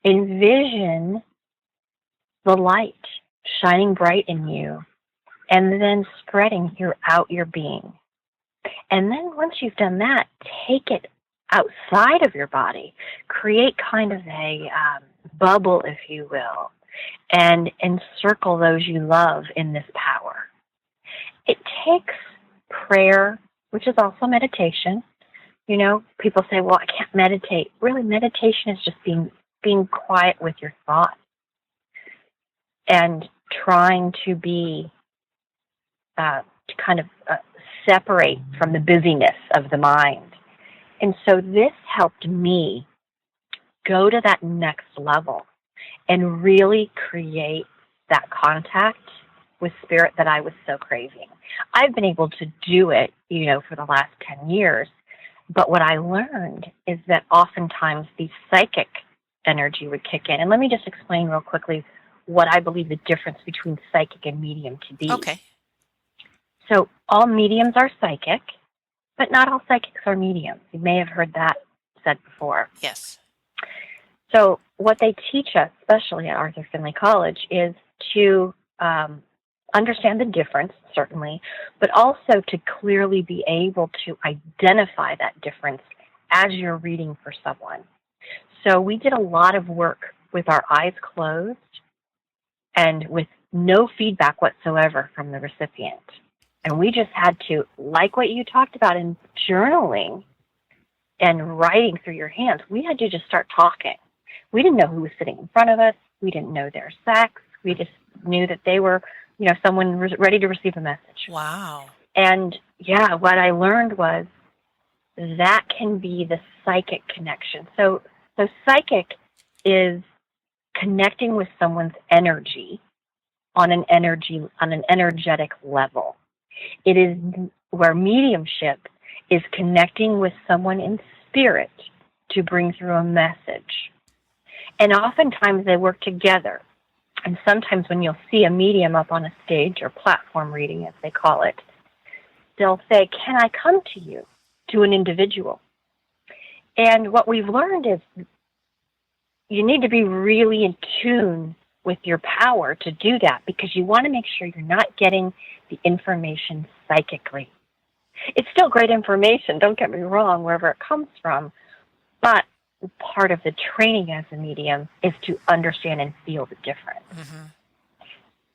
B: envision the light shining bright in you and then spreading throughout your being. And then once you've done that, take it outside of your body. Create kind of a bubble, if you will. and encircle those you love in this power. It takes prayer, which is also meditation. You know, people say, well, I can't meditate. Really, meditation is just being quiet with your thoughts and trying to be, to kind of separate from the busyness of the mind. And so this helped me go to that next level and really create that contact with spirit that I was so craving. I've been able to do it, you know, for the last 10 years. But what I learned is that oftentimes the psychic energy would kick in. And let me just explain real quickly what I believe the difference between psychic and medium to be.
A: Okay.
B: So all mediums are psychic, but not all psychics are mediums. You may have heard that said before.
A: Yes.
B: So what they teach us, especially at Arthur Findlay College, is to understand the difference, certainly, but also to clearly be able to identify that difference as you're reading for someone. So we did a lot of work with our eyes closed and with no feedback whatsoever from the recipient. And we just had to, like what you talked about in journaling and writing through your hands, we had to just start talking. We didn't know who was sitting in front of us. We didn't know their sex. We just knew that they were, you know, someone ready to receive a message.
A: Wow.
B: And yeah, what I learned was that can be the psychic connection. So psychic is connecting with someone's energy on an energetic level. It is where mediumship is connecting with someone in spirit to bring through a message. And oftentimes they work together. And sometimes when you'll see a medium up on a stage, or platform reading as they call it, they'll say, "Can I come to you?" to an individual. And what we've learned is you need to be really in tune with your power to do that, because you want to make sure you're not getting the information psychically. It's still great information, don't get me wrong, wherever it comes from, but part of the training as a medium is to understand and feel the difference. Mm-hmm.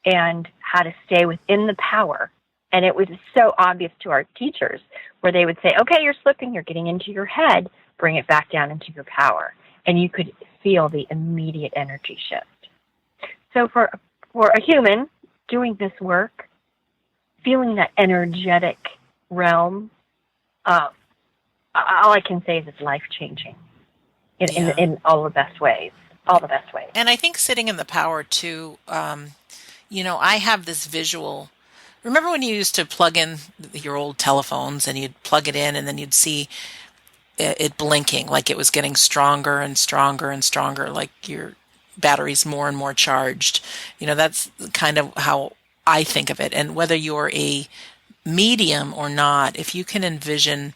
B: And how to stay within the power. And it was so obvious to our teachers, where they would say, okay, you're slipping, you're getting into your head, bring it back down into your power. And you could feel the immediate energy shift. So for a human doing this work, feeling that energetic realm, all I can say is it's life-changing in all the best ways. All the best ways.
A: And I think sitting in the power, too, I have this visual. Remember when you used to plug in your old telephones and you'd plug it in and then you'd see it blinking like it was getting stronger and stronger and stronger, like your battery's more and more charged. That's kind of how I think of it. And whether you're a medium or not, if you can envision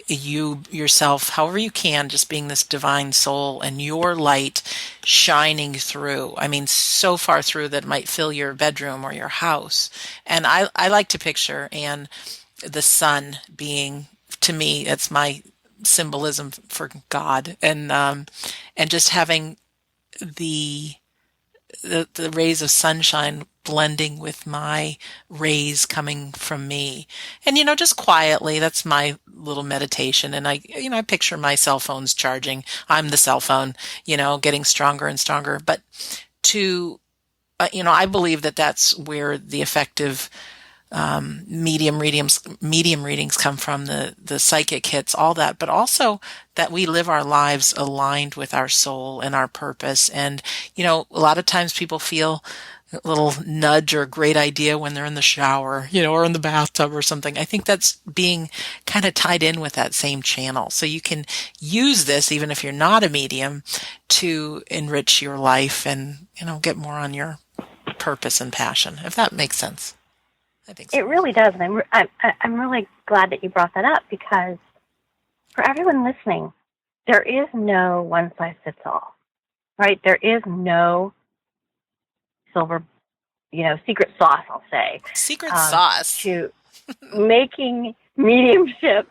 A: you yourself, however you can, just being this divine soul and your light shining through, so far through that it might fill your bedroom or your house. And I like to picture, and the sun being, to me, it's my symbolism for God, and just having the rays of sunshine blending with my rays coming from me. And, just quietly, that's my little meditation. And I picture my cell phone's charging. I'm the cell phone, getting stronger and stronger. But I believe that that's where the effective medium readings come from, the psychic hits, all that, but also that we live our lives aligned with our soul and our purpose. And, a lot of times people feel a little nudge or great idea when they're in the shower, or in the bathtub or something. I think that's being kind of tied in with that same channel. So you can use this, even if you're not a medium, to enrich your life and, get more on your purpose and passion, if that makes sense. I think so.
B: It really does, and I'm really glad that you brought that up, because for everyone listening, there is no one size fits all, right? There is no silver, secret sauce, I'll say.
A: Secret sauce.
B: To making mediumship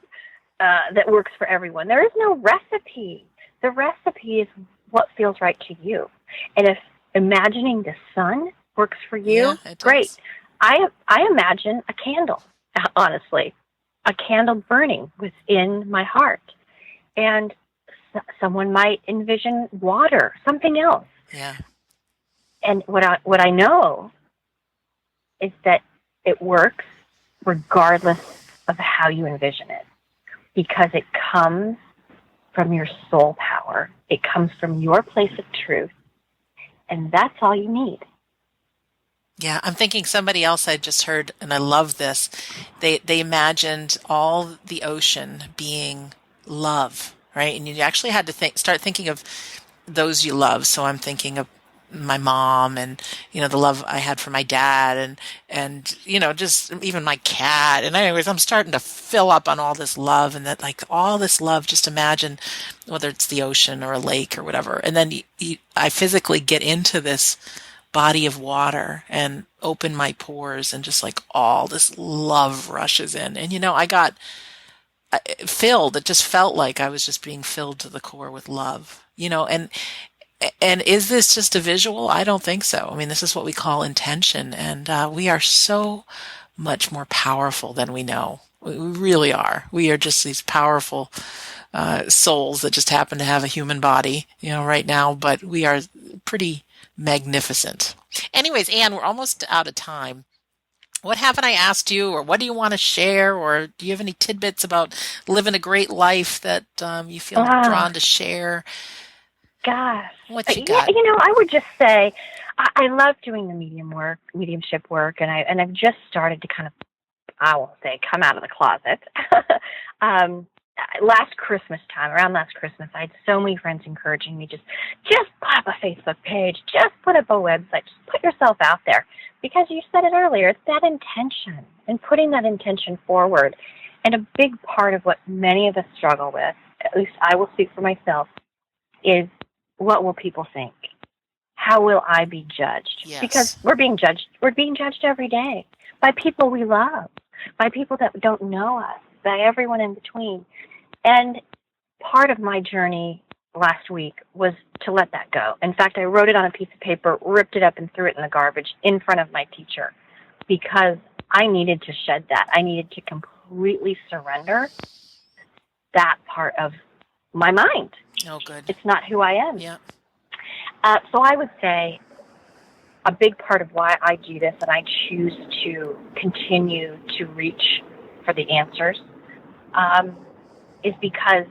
B: that works for everyone. There is no recipe. The recipe is what feels right to you. And if imagining the sun works for you,
A: Yeah, it
B: great.
A: does.
B: I imagine a candle, honestly, a candle burning within my heart. And someone might envision water, something else.
A: Yeah.
B: And what I know is that it works regardless of how you envision it, because it comes from your soul power. It comes from your place of truth, and that's all you need.
A: Yeah, I'm thinking somebody else I just heard, and I love this. They imagined all the ocean being love, right? And you actually had to start thinking of those you love. So I'm thinking of my mom, and the love I had for my dad, and just even my cat. And anyways, I'm starting to fill up on all this love, and that, like, all this love. Just imagine whether it's the ocean or a lake or whatever, and then I physically get into this body of water and open my pores, and just like all this love rushes in, and I got filled. It just felt like I was just being filled to the core with love, and is this just a visual? I don't think so. I mean, this is what we call intention, and we are so much more powerful than we know. We really are. We are just these powerful souls that just happen to have a human body, right now, but we are pretty magnificent. Anyways, Anne, we're almost out of time. What haven't I asked you, or what do you want to share, or do you have any tidbits about living a great life that you feel drawn to share?
B: Gosh.
A: What you got?
B: I would just say I love doing the mediumship work, and I've just started to kind of, I won't say come out of the closet. Around last Christmas, I had so many friends encouraging me, just put up a Facebook page, just put up a website, just put yourself out there. Because you said it earlier, it's that intention and putting that intention forward. And a big part of what many of us struggle with, at least I will speak for myself, is what will people think? How will I be judged?
A: Yes.
B: Because we're being judged every day by people we love, by people that don't know us, by everyone in between. And part of my journey last week was to let that go. In fact, I wrote it on a piece of paper, ripped it up, and threw it in the garbage in front of my teacher, because I needed to shed that. I needed to completely surrender that part of my mind.
A: Oh, good.
B: It's not who I am.
A: Yeah.
B: So I would say a big part of why I do this and I choose to continue to reach for the answers is because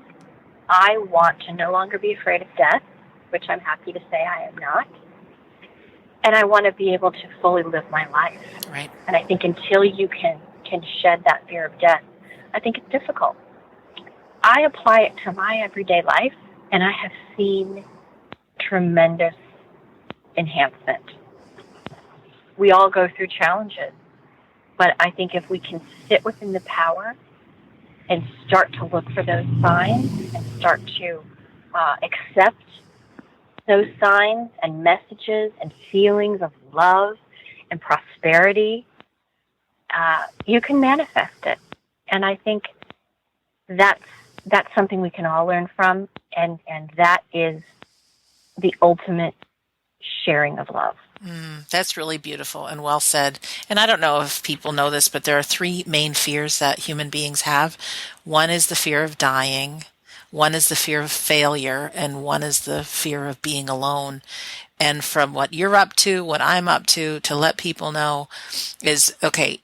B: I want to no longer be afraid of death, which I'm happy to say I am not. And I want to be able to fully live my life.
A: Right.
B: And I think until you can shed that fear of death, I think it's difficult. I apply it to my everyday life, and I have seen tremendous enhancement. We all go through challenges, but I think if we can sit within the power and start to look for those signs and start to accept those signs and messages and feelings of love and prosperity, you can manifest it. And I think that's something we can all learn from, and that is the ultimate sharing of love.
A: That's really beautiful and well said. And I don't know if people know this, but there are three main fears that human beings have. One is the fear of dying, one is the fear of failure, and one is the fear of being alone. And from what you're up to, what I'm up to let people know is, okay,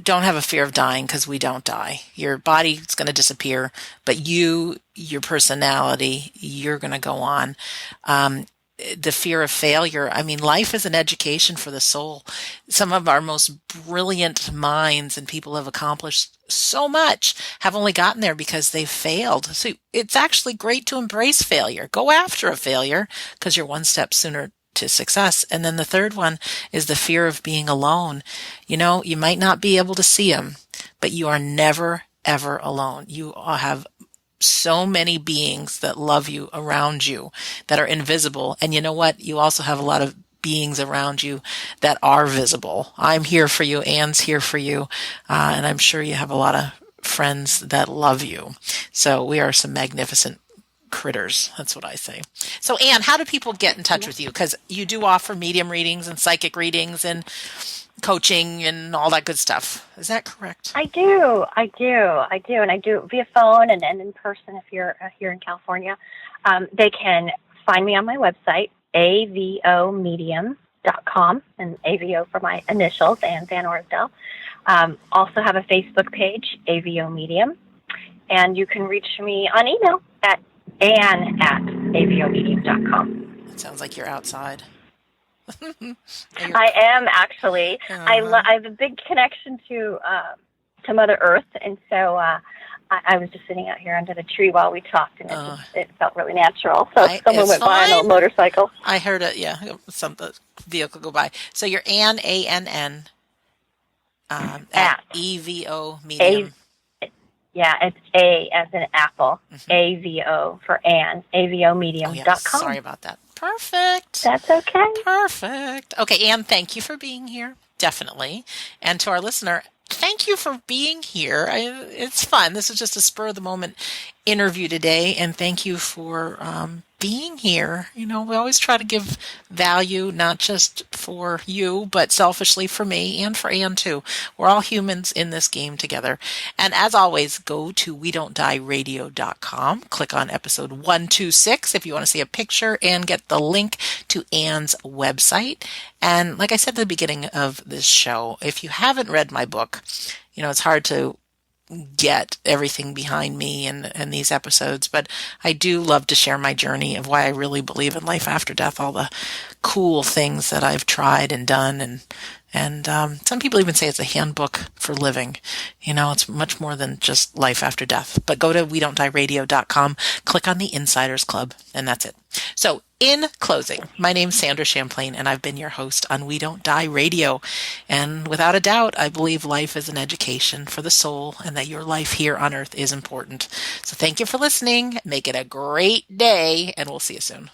A: don't have a fear of dying, because we don't die. Your body is going to disappear, but your personality, you're going to go on. The fear of failure. I mean, life is an education for the soul. Some of our most brilliant minds and people have accomplished so much have only gotten there because they've failed. So it's actually great to embrace failure. Go after a failure, because you're one step sooner to success. And then the third one is the fear of being alone. You might not be able to see them, but you are never, ever alone. You have so many beings that love you around you that are invisible. And you know what? You also have a lot of beings around you that are visible. I'm here for you. Anne's here for you. And I'm sure you have a lot of friends that love you. So we are some magnificent critters. That's what I say. So, Anne, how do people get in touch with you? Because you do offer medium readings and psychic readings and coaching and all that good stuff. Is that correct?
B: I do. And I do it via phone and in person if you're here in California. They can find me on my website, avomedium.com, and AVO for my initials, Anne Van Orsdel. Also have a Facebook page, AVO Medium. And you can reach me on email at ann@avomedium.com.
A: It sounds like you're outside.
B: I am actually. I have a big connection to Mother Earth, and so I was just sitting out here under the tree while we talked, and it felt really natural. So someone went by on a motorcycle.
A: I heard it. Yeah, some vehicle go by. So you're Ann, ANN, at EVO Medium.
B: It's A as in apple, AVO for Ann, avomedium.com.
A: Sorry about that. Perfect.
B: That's okay.
A: Perfect. Okay, Anne, thank you for being here. Definitely. And to our listener, thank you for being here. It's fun. This is just a spur of the moment interview today. And thank you for being here. We always try to give value, not just for you, but selfishly for me and for Anne too. We're all humans in this game together. And as always, go to WeDon'tDieRadio.com. Click on episode 126 if you want to see a picture and get the link to Anne's website. And like I said at the beginning of this show, if you haven't read my book, it's hard to get everything behind me and these episodes, but I do love to share my journey of why I really believe in life after death, all the cool things that I've tried and done, and some people even say it's a handbook for living. It's much more than just life after death. But go to WeDon'tDieRadio.com, click on the Insiders Club, and that's it. So in closing, my name's Sandra Champlain, and I've been your host on We Don't Die Radio. And without a doubt, I believe life is an education for the soul and that your life here on earth is important. So thank you for listening. Make it a great day, and we'll see you soon.